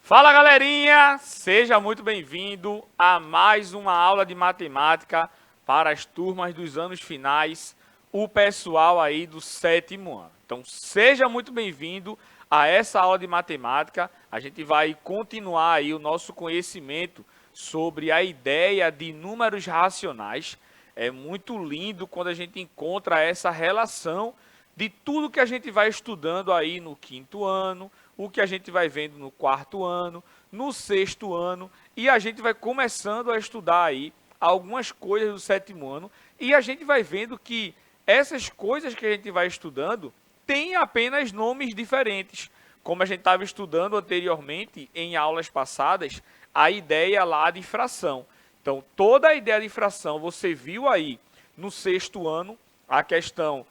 Fala galerinha, seja muito bem-vindo a mais uma aula de matemática para as turmas dos anos finais, o pessoal aí do sétimo ano. Então seja muito bem-vindo a essa aula de matemática. A gente vai continuar aí o nosso conhecimento sobre a ideia de números racionais. É muito lindo quando a gente encontra essa relação de tudo que a gente vai estudando aí no quinto ano, o que a gente vai vendo no quarto ano, no sexto ano, e a gente vai começando a estudar aí algumas coisas do sétimo ano, e a gente vai vendo que essas coisas que a gente vai estudando têm apenas nomes diferentes. Como a gente estava estudando anteriormente em aulas passadas, a ideia lá de fração. Então, toda a ideia de fração você viu aí no sexto ano, a questão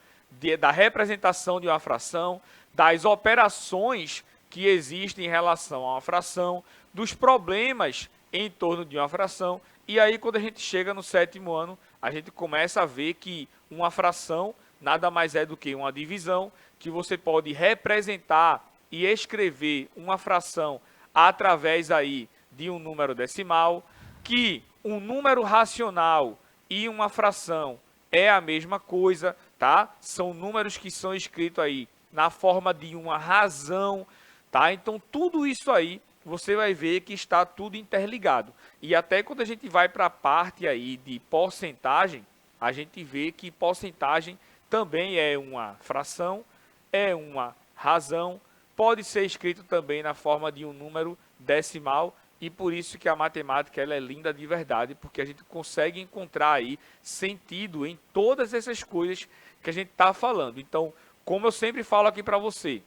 da representação de uma fração, das operações que existem em relação a uma fração, dos problemas em torno de uma fração. E aí, quando a gente chega no sétimo ano, a gente começa a ver que uma fração nada mais é do que uma divisão, que você pode representar e escrever uma fração através aí de um número decimal, que um número racional e uma fração é a mesma coisa, tá? São números que são escritos aí na forma de uma razão, tá? Então, tudo isso aí, você vai ver que está tudo interligado. E até quando a gente vai para a parte aí de porcentagem, a gente vê que porcentagem também é uma fração, é uma razão, pode ser escrito também na forma de um número decimal, e por isso que a matemática ela é linda de verdade, porque a gente consegue encontrar aí sentido em todas essas coisas que a gente está falando. Então, como eu sempre falo aqui para você,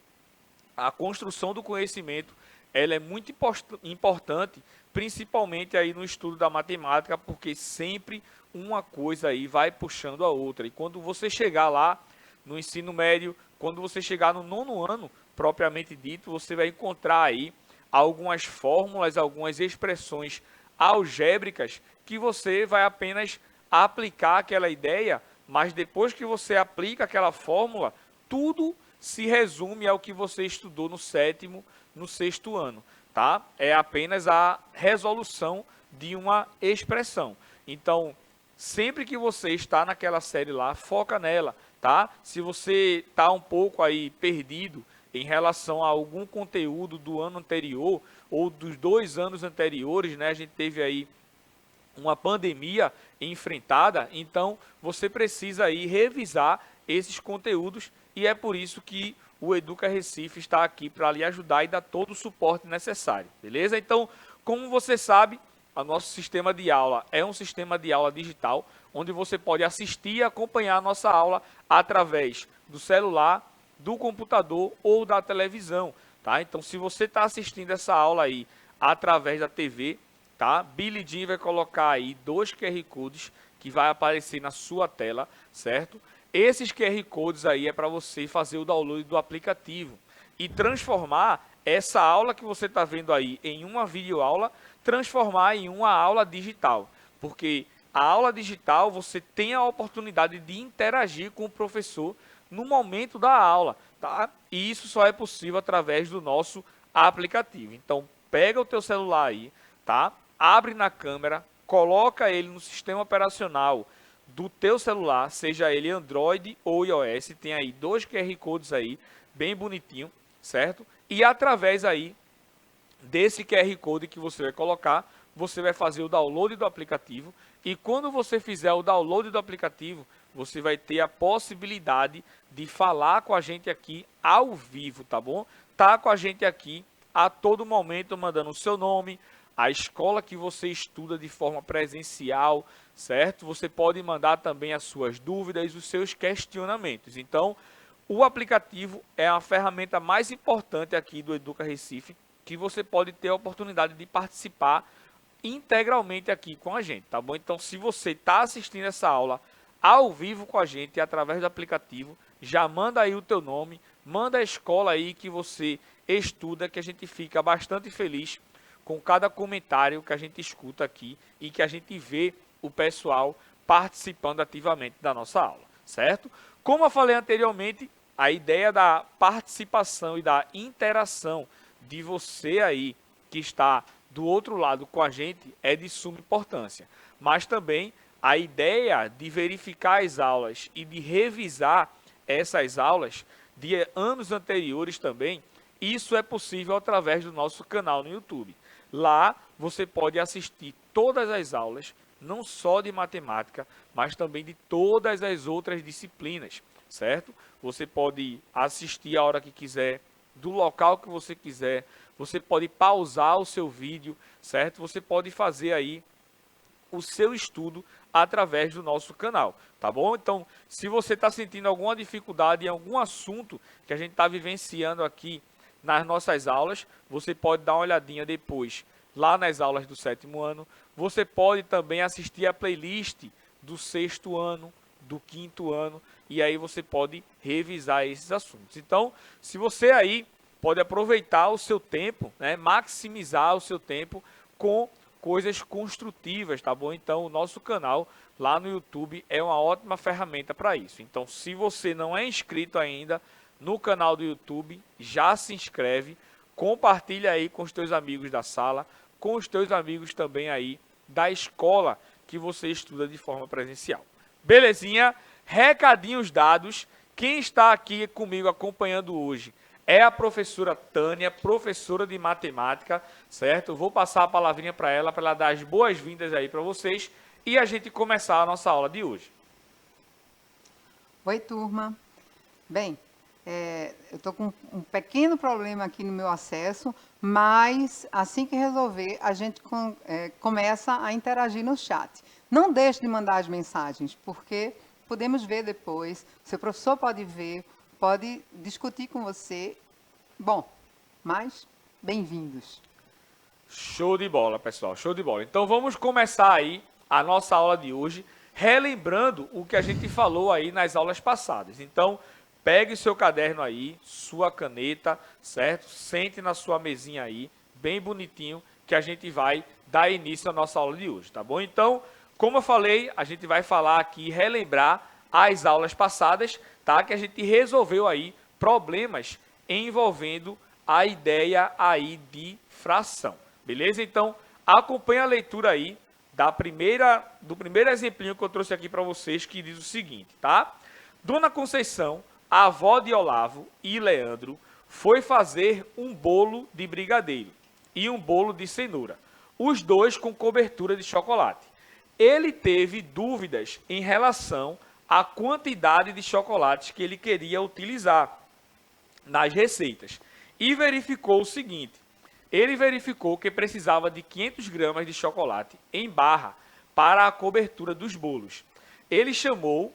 a construção do conhecimento ela é muito importante, principalmente aí no estudo da matemática, porque sempre uma coisa aí vai puxando a outra. E quando você chegar lá no ensino médio, quando você chegar no nono ano, propriamente dito, você vai encontrar aí algumas fórmulas, algumas expressões algébricas que você vai apenas aplicar aquela ideia, mas depois que você aplica aquela fórmula, tudo se resume ao que você estudou no sétimo, no sexto ano, tá? É apenas a resolução de uma expressão. Então, sempre que você está naquela série lá, foca nela, tá? Se você está um pouco aí perdido em relação a algum conteúdo do ano anterior ou dos 2 anos anteriores, né? A gente teve aí uma pandemia enfrentada, então você precisa aí revisar esses conteúdos e é por isso que o Educa Recife está aqui para lhe ajudar e dar todo o suporte necessário, beleza? Então, como você sabe, o nosso sistema de aula é um sistema de aula digital, onde você pode assistir e acompanhar a nossa aula através do celular, do computador ou da televisão, tá? Então, se você está assistindo essa aula aí através da TV, tá? Billy Jean vai colocar aí 2 QR Codes que vai aparecer na sua tela, certo? Esses QR Codes aí é para você fazer o download do aplicativo e transformar essa aula que você está vendo aí em uma videoaula, transformar em uma aula digital. Porque a aula digital você tem a oportunidade de interagir com o professor no momento da aula, tá? E isso só é possível através do nosso aplicativo. Então, pega o teu celular aí, tá? Abre na câmera, coloca ele no sistema operacional do teu celular, seja ele Android ou iOS, tem aí 2 QR Codes aí, bem bonitinho, certo? E através aí desse QR Code que você vai colocar, você vai fazer o download do aplicativo e quando você fizer o download do aplicativo, você vai ter a possibilidade de falar com a gente aqui ao vivo, tá bom? Tá com a gente aqui a todo momento mandando o seu nome, a escola que você estuda de forma presencial, certo? Você pode mandar também as suas dúvidas, os seus questionamentos. Então, o aplicativo é a ferramenta mais importante aqui do Educa Recife, que você pode ter a oportunidade de participar integralmente aqui com a gente, tá bom? Então, se você está assistindo essa aula ao vivo com a gente através do aplicativo, já manda aí o teu nome, manda a escola aí que você estuda, que a gente fica bastante feliz com cada comentário que a gente escuta aqui e que a gente vê o pessoal participando ativamente da nossa aula, certo? Como eu falei anteriormente, a ideia da participação e da interação de você aí que está do outro lado com a gente é de suma importância. Mas também a ideia de verificar as aulas e de revisar essas aulas de anos anteriores também, isso é possível através do nosso canal no YouTube. Lá você pode assistir todas as aulas, não só de matemática, mas também de todas as outras disciplinas, certo? Você pode assistir a hora que quiser, do local que você quiser, você pode pausar o seu vídeo, certo? Você pode fazer aí o seu estudo através do nosso canal, tá bom? Então, se você está sentindo alguma dificuldade em algum assunto que a gente está vivenciando aqui nas nossas aulas, você pode dar uma olhadinha depois lá nas aulas do 7º ano. Você pode também assistir a playlist do 6º ano, do 5º ano, e aí você pode revisar esses assuntos. Então, se você aí pode aproveitar o seu tempo, né, maximizar o seu tempo com coisas construtivas, tá bom? Então, o nosso canal lá no YouTube é uma ótima ferramenta para isso. Então, se você não é inscrito ainda no canal do YouTube, já se inscreve, compartilha aí com os teus amigos da sala, com os teus amigos também aí da escola que você estuda de forma presencial. Belezinha? Recadinhos dados. Quem está aqui comigo acompanhando hoje é a professora Tânia, professora de matemática, certo? Vou passar a palavrinha para ela dar as boas-vindas aí para vocês e a gente começar a nossa aula de hoje. Oi, turma. Bem, eu estou com um pequeno problema aqui no meu acesso, mas assim que resolver, a gente começa a interagir no chat. Não deixe de mandar as mensagens, porque podemos ver depois, seu professor pode ver, pode discutir com você. Bom, mas bem-vindos. Show de bola, pessoal, show de bola. Então vamos começar aí a nossa aula de hoje, relembrando o que a gente falou aí nas aulas passadas. Então, pegue o seu caderno aí, sua caneta, certo? Sente na sua mesinha aí, bem bonitinho, que a gente vai dar início à nossa aula de hoje, tá bom? Então, como eu falei, a gente vai falar aqui, relembrar as aulas passadas, tá? Que a gente resolveu aí problemas envolvendo a ideia aí de fração, beleza? Então, acompanhe a leitura aí do primeiro exemplinho que eu trouxe aqui para vocês, que diz o seguinte, tá? Dona Conceição, a avó de Olavo e Leandro, foi fazer um bolo de brigadeiro e um bolo de cenoura, os dois com cobertura de chocolate. Ele teve dúvidas em relação à quantidade de chocolates que ele queria utilizar nas receitas e verificou o seguinte: ele verificou que precisava de 500 gramas de chocolate em barra para a cobertura dos bolos. Ele chamou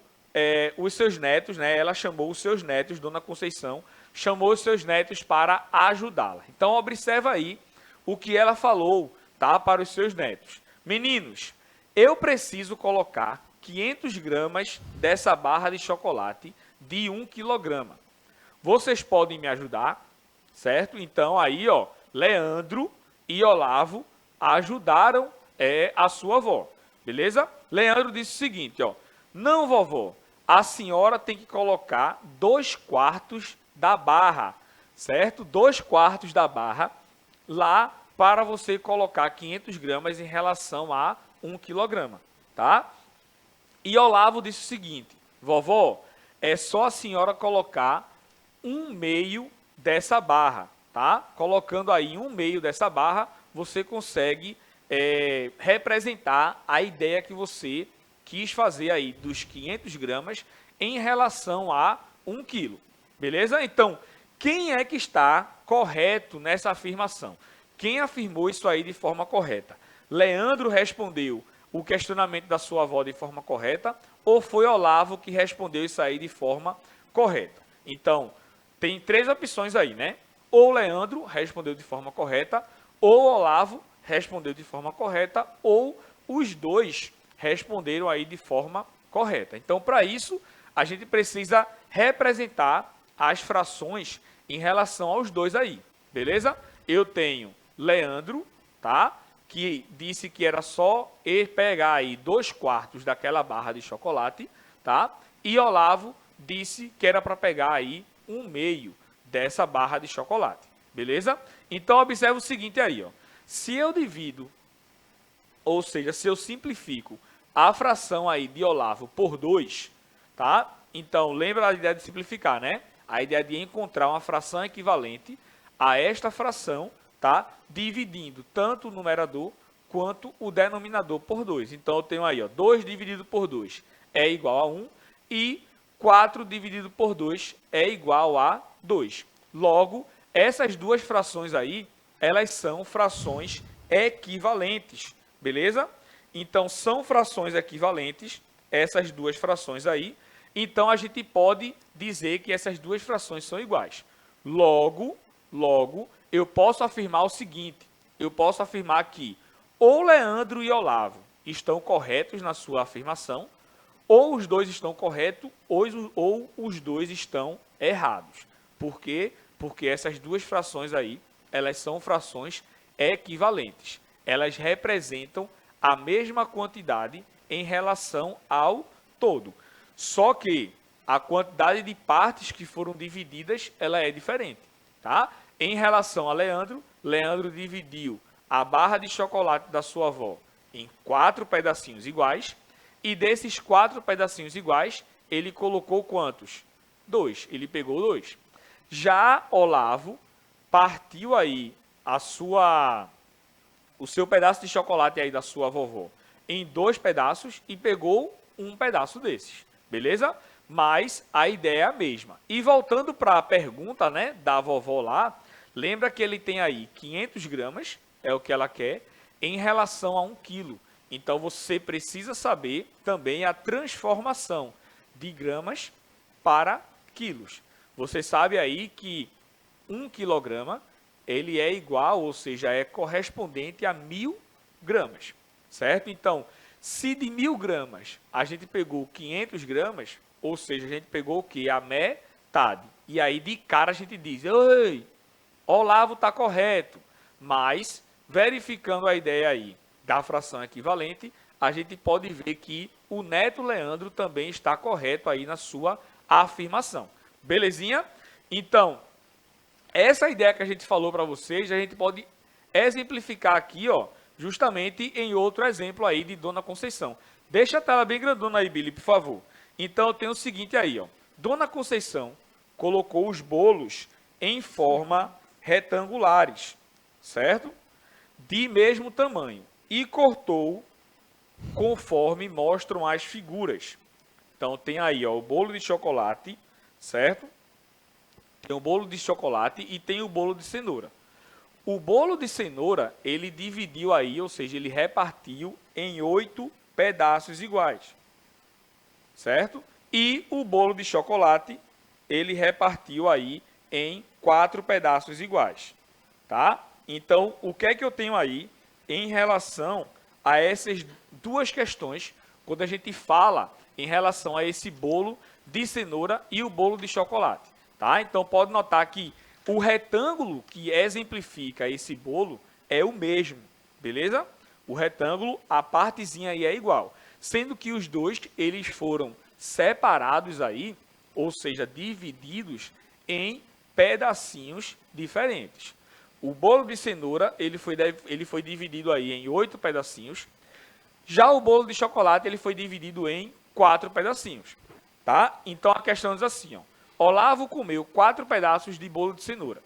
os seus netos, né? Ela chamou os seus netos, Dona Conceição, chamou os seus netos para ajudá-la. Então, observa aí o que ela falou, tá, para os seus netos. Meninos, eu preciso colocar 500 gramas dessa barra de chocolate de 1 quilograma. Vocês podem me ajudar, certo? Então, aí, ó, Leandro e Olavo ajudaram a sua avó, beleza? Leandro disse o seguinte, ó: não, vovó, a senhora tem que colocar 2/4 da barra, certo? 2/4 da barra lá para você colocar 500 gramas em relação a 1 quilograma, tá? E Olavo disse o seguinte: vovó, é só a senhora colocar 1/2 dessa barra, tá? Colocando aí 1/2 dessa barra, você consegue representar a ideia que você quis fazer aí dos 500 gramas em relação a 1 quilo, beleza? Então, quem é que está correto nessa afirmação? Quem afirmou isso aí de forma correta? Leandro respondeu o questionamento da sua avó de forma correta ou foi Olavo que respondeu isso aí de forma correta? Então, tem 3 opções aí, né? Ou Leandro respondeu de forma correta, ou Olavo respondeu de forma correta, ou os dois responderam aí de forma correta. Então, para isso, a gente precisa representar as frações em relação aos dois aí, beleza? Eu tenho Leandro, tá? Que disse que era só ele pegar aí 2/4 daquela barra de chocolate, tá? E Olavo disse que era para pegar aí 1/2 dessa barra de chocolate, beleza? Então, observe o seguinte aí, ó. Se eu divido, ou seja, se eu simplifico a fração aí de Olavo por 2, tá? Então, lembra a ideia de simplificar, né? A ideia de encontrar uma fração equivalente a esta fração, tá? Dividindo tanto o numerador quanto o denominador por 2. Então, eu tenho aí, ó, 2 dividido por 2 é igual a 1 e 4 dividido por 2 é igual a 2. Logo, essas duas frações aí, elas são frações equivalentes, beleza? Então, são frações equivalentes, essas duas frações aí. Então, a gente pode dizer que essas duas frações são iguais. Logo, eu posso afirmar o seguinte, eu posso afirmar que ou Leandro e Olavo estão corretos na sua afirmação, ou os dois estão corretos, ou os dois estão errados. Por quê? Porque essas duas frações aí, elas são frações equivalentes. Elas representam a mesma quantidade em relação ao todo. Só que a quantidade de partes que foram divididas, ela é diferente, tá? Em relação a Leandro, Leandro dividiu a barra de chocolate da sua avó em 4 pedacinhos iguais, e desses 4 pedacinhos iguais, ele colocou quantos? 2. Ele pegou 2. Já Olavo partiu aí o seu pedaço de chocolate aí da sua vovó em 2 pedaços e pegou um pedaço desses, beleza? Mas a ideia é a mesma. E voltando para a pergunta, né, da vovó lá, lembra que ele tem aí 500 gramas, é o que ela quer, em relação a 1 quilo. Então, você precisa saber também a transformação de gramas para quilos. Você sabe aí que 1 quilograma, ele é igual, ou seja, é correspondente a 1000 gramas, certo? Então, se de 1000 gramas a gente pegou 500 gramas, ou seja, a gente pegou o quê? A metade. E aí, de cara, a gente diz, oi, Olavo está correto, mas, verificando a ideia aí da fração equivalente, a gente pode ver que o Neto Leandro também está correto aí na sua afirmação. Belezinha? Então, essa ideia que a gente falou para vocês, a gente pode exemplificar aqui, ó, justamente em outro exemplo aí de Dona Conceição. Deixa a tela bem grandona aí, Billy, por favor. Então, eu tenho o seguinte aí, ó. Dona Conceição colocou os bolos em forma retangulares, certo? De mesmo tamanho. E cortou conforme mostram as figuras. Então, tem aí, ó, o bolo de chocolate, certo? Tem o bolo de chocolate e tem o bolo de cenoura. O bolo de cenoura, ele dividiu aí, ou seja, ele repartiu em 8 pedaços iguais, certo? E o bolo de chocolate, ele repartiu aí em 4 pedaços iguais, tá? Então, o que é que eu tenho aí em relação a essas duas questões, quando a gente fala em relação a esse bolo de cenoura e o bolo de chocolate, tá? Então, pode notar que o retângulo que exemplifica esse bolo é o mesmo, beleza? O retângulo, a partezinha aí é igual, sendo que os dois, eles foram separados aí, ou seja, divididos em pedacinhos diferentes. O bolo de cenoura, ele foi dividido aí em 8 pedacinhos. Já o bolo de chocolate, ele foi dividido em 4 pedacinhos, tá? Então, a questão diz assim, ó. Olavo comeu 4 pedaços de bolo de cenoura.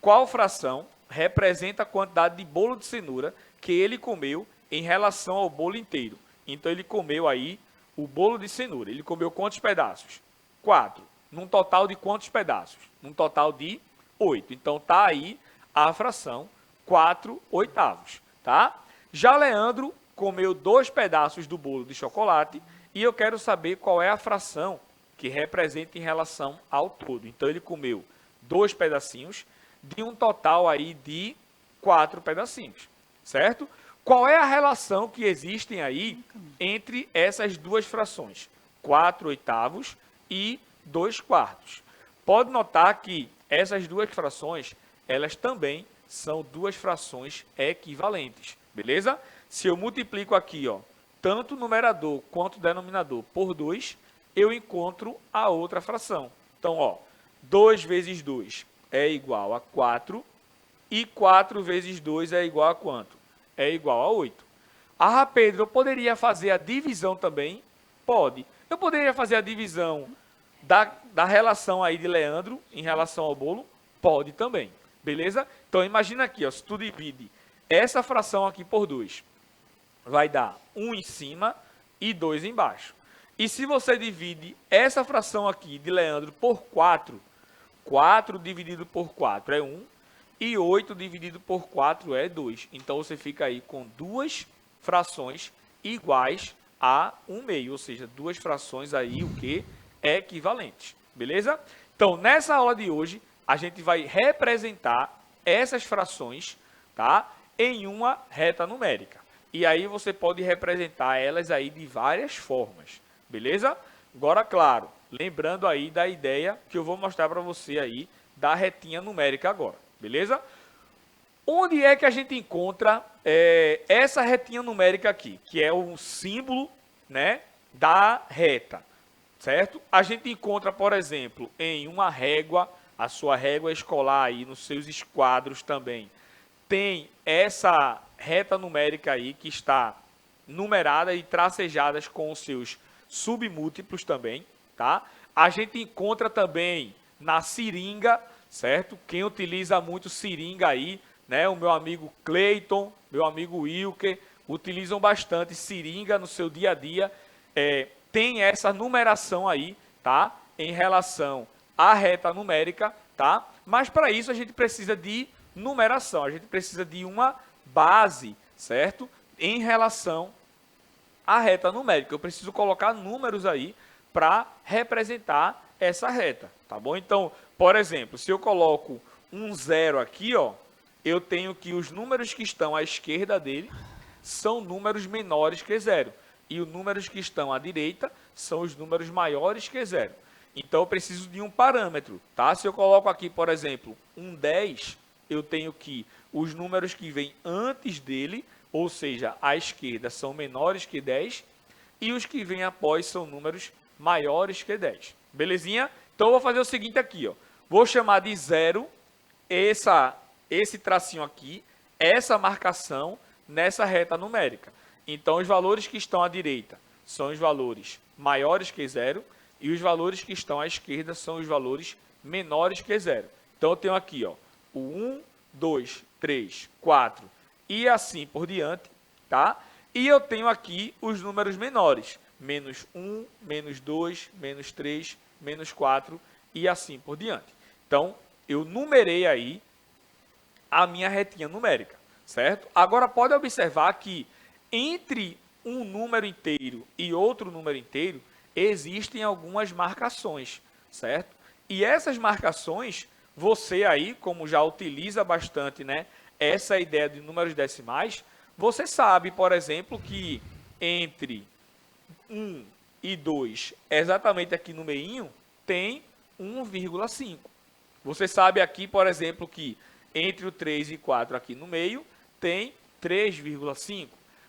Qual fração representa a quantidade de bolo de cenoura que ele comeu em relação ao bolo inteiro? Então, ele comeu aí o bolo de cenoura. Ele comeu quantos pedaços? 4. Num total de quantos pedaços? Num total de 8. Então, tá aí a fração 4/8, tá? Já Leandro comeu 2 pedaços do bolo de chocolate e eu quero saber qual é a fração que representa em relação ao todo. Então, ele comeu 2 pedacinhos de um total aí de 4 pedacinhos, certo? Qual é a relação que existem aí entre essas duas frações? 4/8 e 2/4. Pode notar que essas duas frações, elas também são duas frações equivalentes, beleza? Se eu multiplico aqui, ó, tanto o numerador quanto o denominador por 2, eu encontro a outra fração. Então, ó, 2 vezes 2 é igual a 4, E 4 vezes 2 é igual a quanto? É igual a 8. Ah, Pedro, eu poderia fazer a divisão também? Pode. Eu poderia fazer a divisão da relação aí de Leandro em relação ao bolo? Pode também. Beleza? Então, imagina aqui, ó, se tu divide essa fração aqui por 2, vai dar 1 em cima e 2 embaixo. E se você divide essa fração aqui de Leandro por 4, 4 dividido por 4 é 1, e 8 dividido por 4 é 2. Então, você fica aí com duas frações iguais a 1/2, ou seja, duas frações aí, o que? Equivalentes. Beleza? Então, nessa aula de hoje, a gente vai representar essas frações, tá? Em uma reta numérica. E aí você pode representar elas aí de várias formas. Beleza? Agora, claro, lembrando aí da ideia que eu vou mostrar para você aí da retinha numérica agora. Beleza? Onde é que a gente encontra essa retinha numérica aqui, que é o símbolo, né, da reta, certo? A gente encontra, por exemplo, em uma régua, a sua régua escolar aí, nos seus esquadros também, tem essa reta numérica aí que está numerada e tracejadas com os seus submúltiplos também, tá? A gente encontra também na seringa, certo? Quem utiliza muito seringa aí, né? O meu amigo Cleiton, meu amigo Wilker, utilizam bastante seringa no seu dia a dia. Tem essa numeração aí, tá? Em relação à reta numérica, tá? Mas para isso a gente precisa de numeração, a gente precisa de uma base, certo? Em relação à reta numérica. Eu preciso colocar números aí para representar essa reta, tá bom? Então, por exemplo, se eu coloco um 0 aqui, ó, eu tenho que os números que estão à esquerda dele são números menores que 0. E os números que estão à direita são os números maiores que 0. Então, eu preciso de um parâmetro, tá? Se eu coloco aqui, por exemplo, um 10, eu tenho que os números que vêm antes dele, ou seja, à esquerda, são menores que 10, e os que vêm após são números maiores que 10. Belezinha? Então, eu vou fazer o seguinte aqui, ó. Vou chamar de 0 esse tracinho aqui, essa marcação nessa reta numérica. Então, os valores que estão à direita são os valores maiores que 0, e os valores que estão à esquerda são os valores menores que 0. Então, eu tenho aqui, ó, o 1, 2, 3, 4 e assim por diante, tá? E eu tenho aqui os números menores, menos 1, menos 2, menos 3, menos 4 e assim por diante. Então, eu numerei aí a minha retinha numérica, certo? Agora, pode observar que entre um número inteiro e outro número inteiro, existem algumas marcações, certo? E essas marcações, você aí, como já utiliza bastante, né, essa ideia de números decimais, você sabe, por exemplo, que entre 1 e 2, exatamente aqui no meinho, tem 1,5. Você sabe aqui, por exemplo, que entre o 3 e 4 aqui no meio, tem 3,5.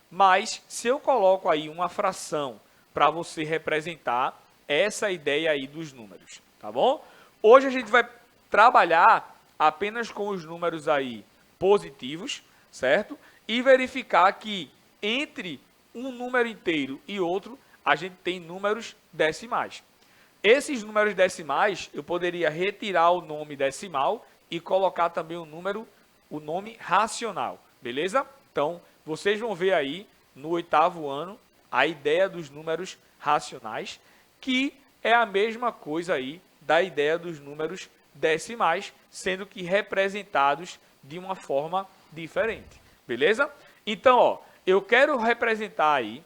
Mas, se eu coloco aí uma fração para você representar essa ideia aí dos números, tá bom? Hoje a gente vai trabalhar apenas com os números aí positivos, certo? E verificar que entre um número inteiro e outro, a gente tem números decimais. Esses números decimais, eu poderia retirar o nome decimal e colocar também o nome racional, beleza? Então, vocês vão ver aí no 8º ano a ideia dos números racionais, que é a mesma coisa aí da ideia dos números decimais, sendo que representados de uma forma diferente, beleza? Então, ó, eu quero representar aí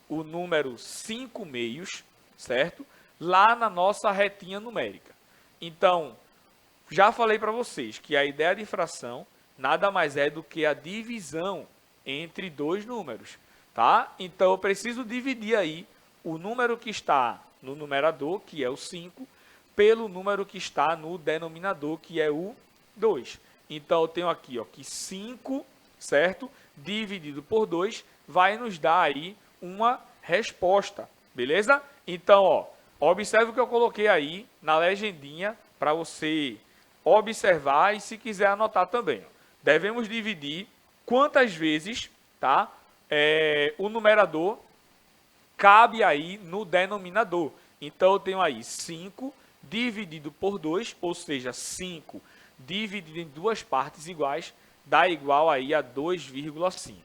o número 5 meios, certo? Lá na nossa retinha numérica. Então, já falei para vocês que a ideia de fração nada mais é do que a divisão entre dois números, tá? Então, eu preciso dividir aí o número que está no numerador, que é o 5, pelo número que está no denominador, que é o 2. Então, eu tenho aqui, ó, que 5, certo? Dividido por 2 vai nos dar aí uma resposta, beleza? Então, ó, observe o que eu coloquei aí na legendinha para você observar e se quiser anotar também. Ó. devemos dividir quantas vezes, tá? O numerador cabe aí no denominador. Então, eu tenho aí 5 dividido por 2, ou seja, 5 dividido em duas partes iguais, dá igual aí a 2,5.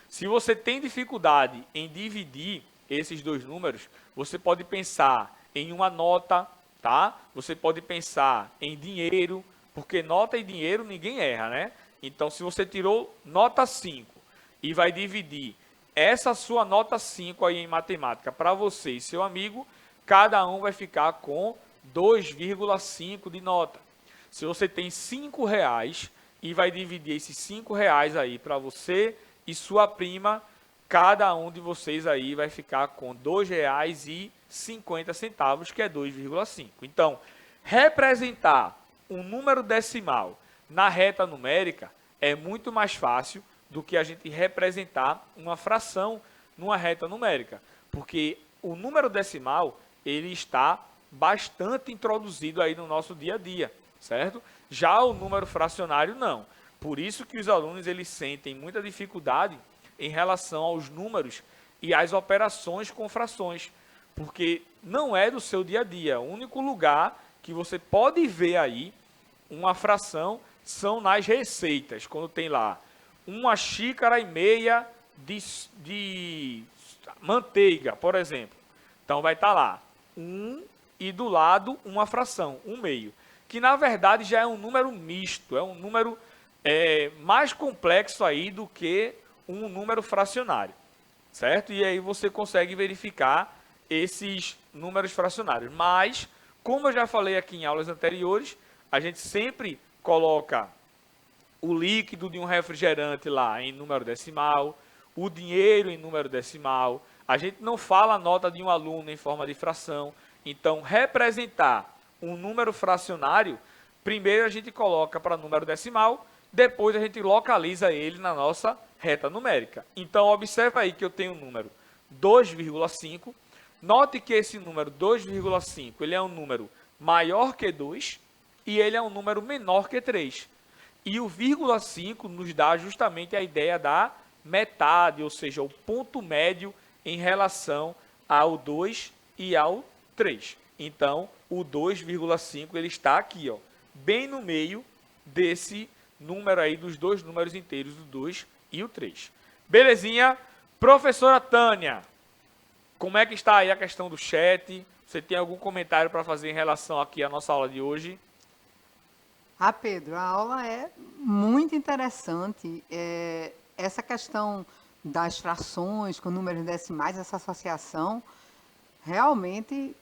Se você tem dificuldade em dividir esses dois números, você pode pensar em uma nota, tá? Você pode pensar em dinheiro, porque nota e dinheiro ninguém erra, né? Então, se você tirou nota 5 e vai dividir essa sua nota 5 aí em matemática para você e seu amigo, cada um vai ficar com 2,5 de nota. Se você tem R$5 e vai dividir esses R$5 aí para você e sua prima, cada um de vocês aí vai ficar com R$2,50, que é 2,5. Então, representar um número decimal na reta numérica é muito mais fácil do que a gente representar uma fração numa reta numérica, porque o número decimal ele está bastante introduzido aí no nosso dia a dia, certo? Já o número fracionário não. Por isso que os alunos eles sentem muita dificuldade em relação aos números e às operações com frações, porque não é do seu dia a dia. O único lugar que você pode ver aí uma fração são nas receitas, quando tem lá 1,5 xícaras de manteiga, por exemplo. Então vai estar lá 1 e do lado uma fração, 1/2, que na verdade já é um número misto, é um número mais complexo aí do que um número fracionário, certo? E aí você consegue verificar esses números fracionários. Mas, como eu já falei aqui em aulas anteriores, a gente sempre coloca o líquido de um refrigerante lá em número decimal, o dinheiro em número decimal. A gente não fala a nota de um aluno em forma de fração. Então, representar um número fracionário, primeiro a gente coloca para número decimal, depois a gente localiza ele na nossa reta numérica. Então, observa aí que eu tenho o número 2,5. Note que esse número 2,5 ele é um número maior que 2 e ele é um número menor que 3. E o 0,5 nos dá justamente a ideia da metade, ou seja, o ponto médio em relação ao 2 e ao 3. Então, o 2,5 ele está aqui, ó, bem no meio desse número aí, dos dois números inteiros, do 2 e o 3. Belezinha? Professora Tânia, como é que está aí a questão do chat? Você tem algum comentário para fazer em relação aqui à nossa aula de hoje? Pedro, a aula é muito interessante. Essa questão das frações com números decimais, essa associação, realmente,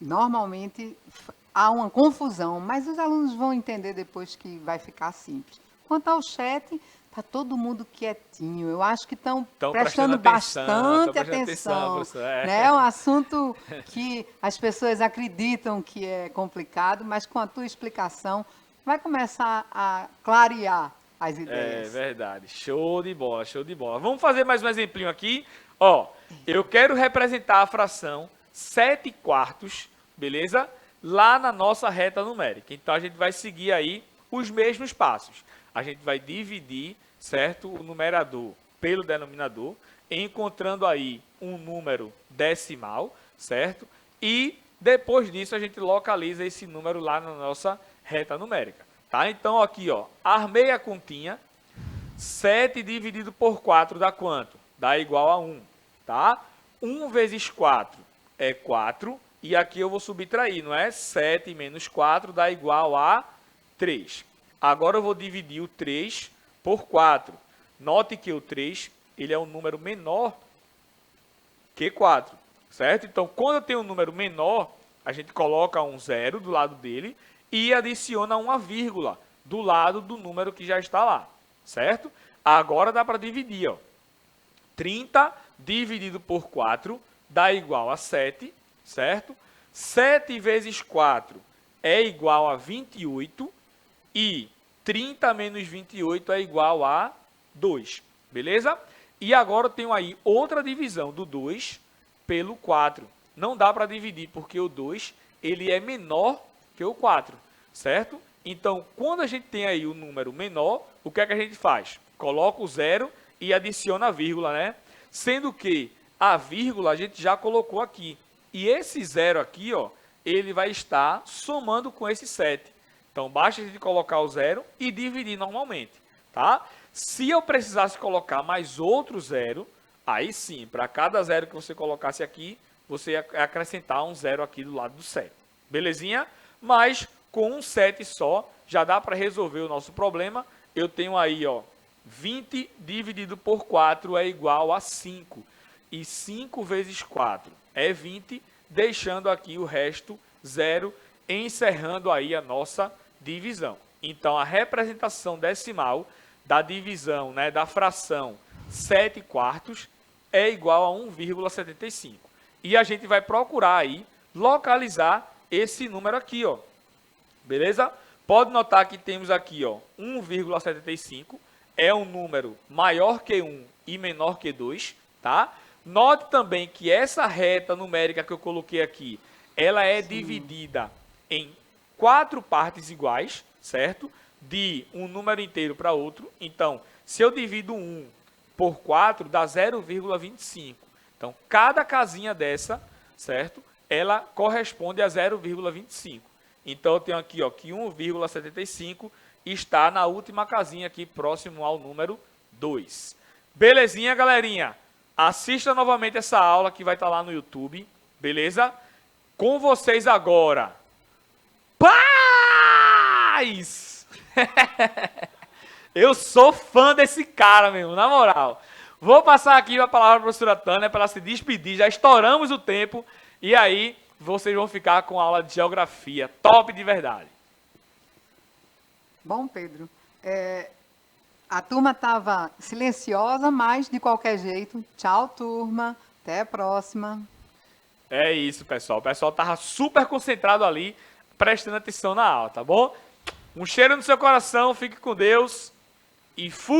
normalmente, há uma confusão, mas os alunos vão entender depois que vai ficar simples. Quanto ao chat, está todo mundo quietinho. Eu acho que estão prestando bastante atenção. Né? É um assunto que as pessoas acreditam que é complicado, mas com a tua explicação vai começar a clarear as ideias. É verdade. Show de bola, show de bola. Vamos fazer mais um exemplinho aqui. Ó, eu quero representar a fração 7/4, beleza? Lá na nossa reta numérica. Então, a gente vai seguir aí os mesmos passos. A gente vai dividir, certo, o numerador pelo denominador, encontrando aí um número decimal, certo? E depois disso a gente localiza esse número lá na nossa reta numérica, tá? Então aqui, ó, armei a continha. 7 dividido por 4 dá quanto? Dá igual a 1, tá? 1 vezes 4 é 4, e aqui eu vou subtrair, não é? 7 menos 4 dá igual a 3. Agora eu vou dividir o 3 por 4. Note que o 3 ele é um número menor que 4, certo? Então, quando eu tenho um número menor, a gente coloca um 0 do lado dele e adiciona uma vírgula do lado do número que já está lá, certo? Agora dá para dividir, ó. 30 dividido por 4 dá igual a 7, certo? 7 vezes 4 é igual a 28 e 30 menos 28 é igual a 2, beleza? E agora eu tenho aí outra divisão do 2 pelo 4. Não dá para dividir porque o 2 ele é menor que o 4, certo? Então, quando a gente tem aí o número menor, o que é que a gente faz? Coloca o zero e adiciona a vírgula, né? Sendo que a vírgula a gente já colocou aqui. E esse zero aqui, ó, ele vai estar somando com esse 7. Então, basta a gente colocar o zero e dividir normalmente, tá? Se eu precisasse colocar mais outro zero, aí sim, para cada zero que você colocasse aqui, você ia acrescentar um zero aqui do lado do 7. Belezinha? Mas com um 7 só, já dá para resolver o nosso problema. Eu tenho aí, ó, 20 dividido por 4 é igual a 5. E 5 vezes 4 é 20, deixando aqui o resto 0, encerrando aí a nossa divisão. Então, a representação decimal da divisão, né, da fração 7 quartos é igual a 1,75. E a gente vai procurar aí localizar esse número aqui, ó. Beleza? Pode notar que temos aqui, ó, 1,75 é um número maior que 1 e menor que 2, tá? Note também que essa reta numérica que eu coloquei aqui, ela é dividida em 4 partes iguais, certo? De um número inteiro para outro. Então, se eu divido 1 por 4, dá 0,25. Então, cada casinha dessa, certo? Ela corresponde a 0,25. Então, eu tenho aqui, ó, que 1,75 está na última casinha aqui, próximo ao número 2. Belezinha, galerinha? Assista novamente essa aula que vai estar lá no YouTube, beleza? Com vocês agora, paz! Eu sou fã desse cara mesmo, na moral. Vou passar aqui a palavra para a professora Tânia para ela se despedir. Já estouramos o tempo e aí vocês vão ficar com a aula de geografia. Top de verdade. Bom, Pedro, a turma estava silenciosa, mas de qualquer jeito. Tchau, turma. Até a próxima. É isso, pessoal. O pessoal estava super concentrado ali, prestando atenção na aula, tá bom? Um cheiro no seu coração, fique com Deus e fui!